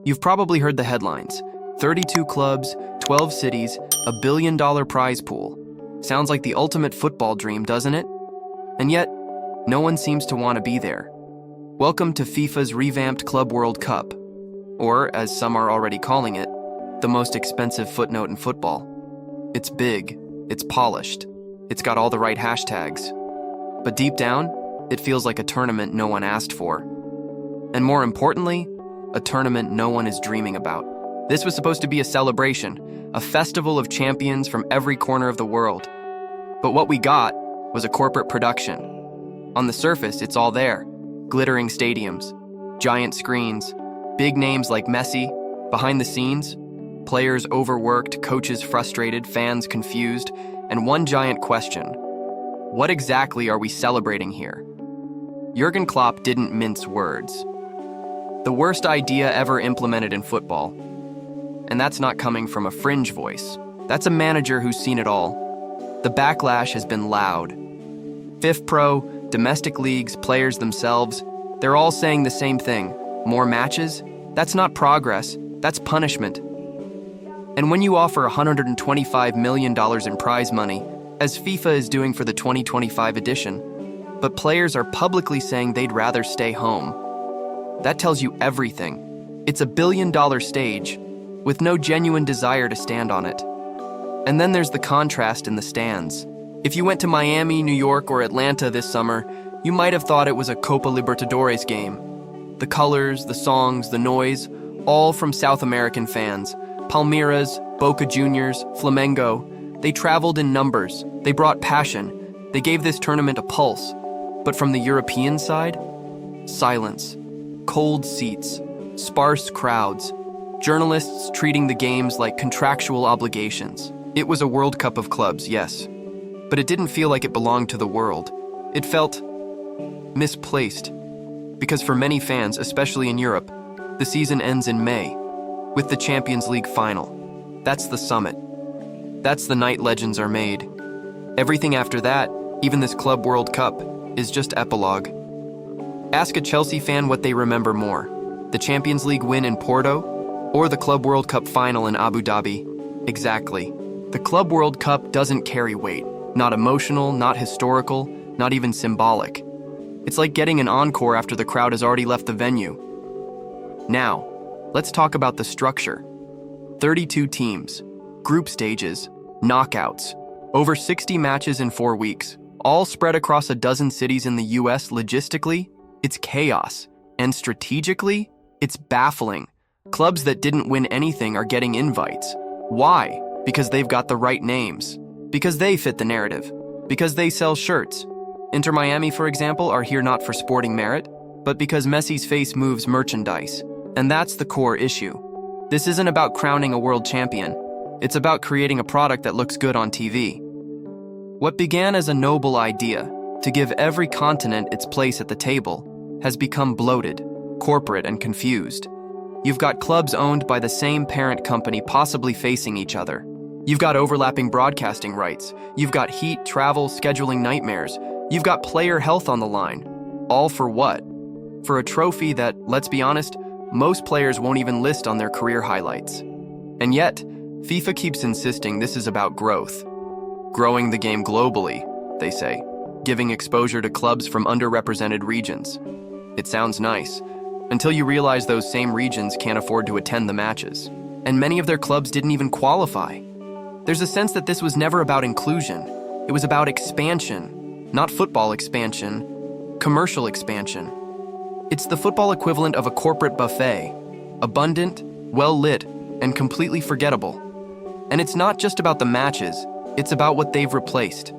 You've probably heard the headlines. 32 clubs, 12 cities, $1 billion prize pool. Sounds like the ultimate football dream, doesn't it? And yet, no one seems to want to be there. Welcome to FIFA's revamped Club World Cup, or as some are already calling it, the most expensive footnote in football. It's big, it's polished, it's got all the right hashtags. But deep down, it feels like a tournament no one asked for. And more importantly, a tournament no one is dreaming about. This was supposed to be a celebration, a festival of champions from every corner of the world. But what we got was a corporate production. On the surface, it's all there. Glittering stadiums, giant screens, big names like Messi. Behind the scenes, players overworked, coaches frustrated, fans confused, and one giant question: what exactly are we celebrating here? Jurgen Klopp didn't mince words. The worst idea ever implemented in football. And that's not coming from a fringe voice. That's a manager who's seen it all. The backlash has been loud. FIFPro, domestic leagues, players themselves, they're all saying the same thing. More matches? That's not progress, that's punishment. And when you offer $125 million in prize money, as FIFA is doing for the 2025 edition, but players are publicly saying they'd rather stay home, that tells you everything. It's $1 billion stage, with no genuine desire to stand on it. And then there's the contrast in the stands. If you went to Miami, New York, or Atlanta this summer, you might have thought it was a Copa Libertadores game. The colors, the songs, the noise, all from South American fans. Palmeiras, Boca Juniors, Flamengo. They traveled in numbers. They brought passion. They gave this tournament a pulse. But from the European side, silence, cold seats, sparse crowds, journalists treating the games like contractual obligations. It was a World Cup of clubs, yes, but it didn't feel like it belonged to the world. It felt misplaced, because for many fans, especially in Europe, the season ends in May, with the Champions League final. That's the summit. That's the night legends are made. Everything after that, even this Club World Cup, is just epilogue. Ask a Chelsea fan what they remember more, the Champions League win in Porto, or the Club World Cup final in Abu Dhabi. Exactly. The Club World Cup doesn't carry weight. Not emotional, not historical, not even symbolic. It's like getting an encore after the crowd has already left the venue. Now, let's talk about the structure. 32 teams, group stages, knockouts, over 60 matches in 4 weeks, all spread across a dozen cities in the US. Logistically, it's chaos. And strategically, it's baffling. Clubs that didn't win anything are getting invites. Why? Because they've got the right names. Because they fit the narrative. Because they sell shirts. Inter Miami, for example, are here not for sporting merit, but because Messi's face moves merchandise. And that's the core issue. This isn't about crowning a world champion. It's about creating a product that looks good on TV. What began as a noble idea, to give every continent its place at the table, has become bloated, corporate, and confused. You've got clubs owned by the same parent company possibly facing each other. You've got overlapping broadcasting rights. You've got heat, travel, scheduling nightmares. You've got player health on the line. All for what? For a trophy that, let's be honest, most players won't even list on their career highlights. And yet, FIFA keeps insisting this is about growth. Growing the game globally, they say, giving exposure to clubs from underrepresented regions. It sounds nice, until you realize those same regions can't afford to attend the matches. And many of their clubs didn't even qualify. There's a sense that this was never about inclusion. It was about expansion, not football expansion, commercial expansion. It's the football equivalent of a corporate buffet, abundant, well-lit, and completely forgettable. And it's not just about the matches, it's about what they've replaced.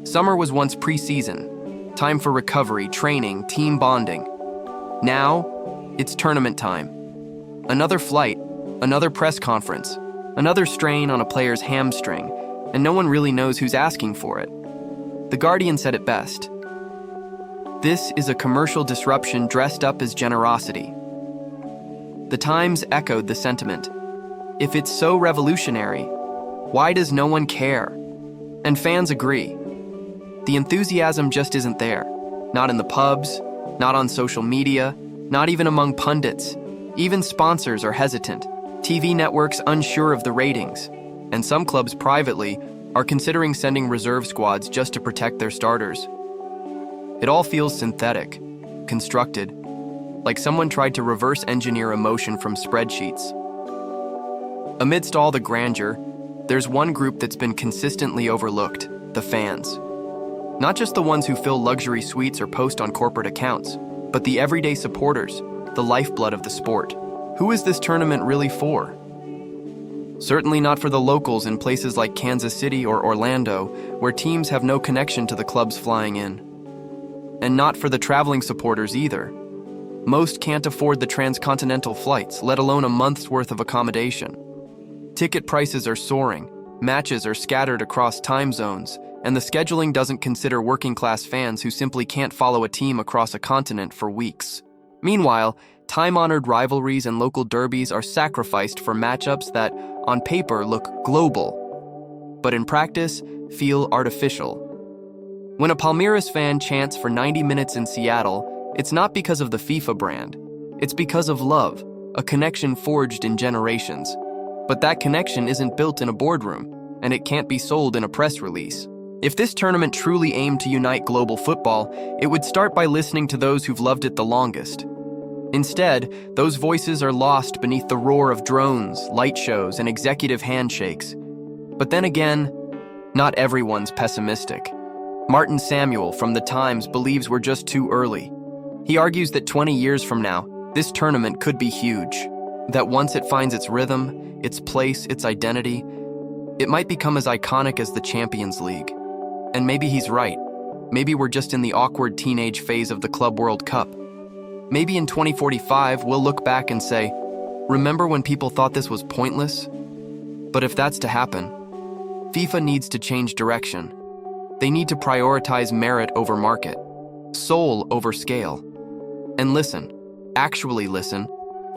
Summer was once pre-season, time for recovery, training, team bonding. Now, it's tournament time. Another flight, another press conference, another strain on a player's hamstring, and no one really knows who's asking for it. The Guardian said it best. This is a commercial disruption dressed up as generosity. The Times echoed the sentiment. If it's so revolutionary, why does no one care? And fans agree. The enthusiasm just isn't there. Not in the pubs, not on social media, not even among pundits. Even sponsors are hesitant, TV networks unsure of the ratings, and some clubs privately are considering sending reserve squads just to protect their starters. It all feels synthetic, constructed, like someone tried to reverse engineer emotion from spreadsheets. Amidst all the grandeur, there's one group that's been consistently overlooked: the fans. Not just the ones who fill luxury suites or post on corporate accounts, but the everyday supporters, the lifeblood of the sport. Who is this tournament really for? Certainly not for the locals in places like Kansas City or Orlando, where teams have no connection to the clubs flying in. And not for the traveling supporters either. Most can't afford the transcontinental flights, let alone a month's worth of accommodation. Ticket prices are soaring, matches are scattered across time zones, and the scheduling doesn't consider working-class fans who simply can't follow a team across a continent for weeks. Meanwhile, time-honored rivalries and local derbies are sacrificed for matchups that, on paper, look global, but in practice, feel artificial. When a Palmeiras fan chants for 90 minutes in Seattle, it's not because of the FIFA brand. It's because of love, a connection forged in generations. But that connection isn't built in a boardroom, and it can't be sold in a press release. If this tournament truly aimed to unite global football, it would start by listening to those who've loved it the longest. Instead, those voices are lost beneath the roar of drones, light shows, and executive handshakes. But then again, not everyone's pessimistic. Martin Samuel from The Times believes we're just too early. He argues that 20 years from now, this tournament could be huge. That once it finds its rhythm, its place, its identity, it might become as iconic as the Champions League. And maybe he's right. Maybe we're just in the awkward teenage phase of the Club World Cup. Maybe in 2045, we'll look back and say, remember when people thought this was pointless? But if that's to happen, FIFA needs to change direction. They need to prioritize merit over market, soul over scale, and listen, actually listen,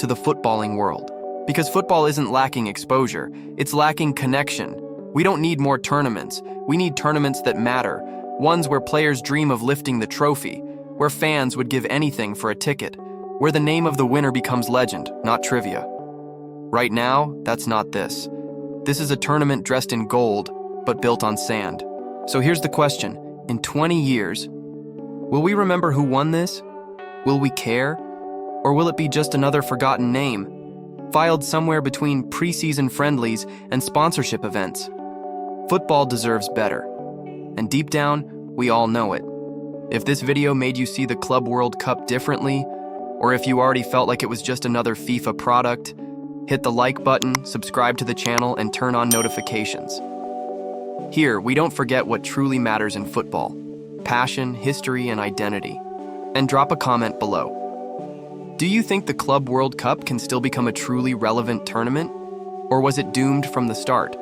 to the footballing world. Because football isn't lacking exposure, it's lacking connection. We don't need more tournaments. We need tournaments that matter, ones where players dream of lifting the trophy, where fans would give anything for a ticket, where the name of the winner becomes legend, not trivia. Right now, that's not this. This is a tournament dressed in gold, but built on sand. So here's the question. In 20 years, will we remember who won this? Will we care? Or will it be just another forgotten name, filed somewhere between preseason friendlies and sponsorship events? Football deserves better. And deep down, we all know it. If this video made you see the Club World Cup differently, or if you already felt like it was just another FIFA product, hit the like button, subscribe to the channel, and turn on notifications. Here, we don't forget what truly matters in football: passion, history, and identity. And drop a comment below. Do you think the Club World Cup can still become a truly relevant tournament? Or was it doomed from the start?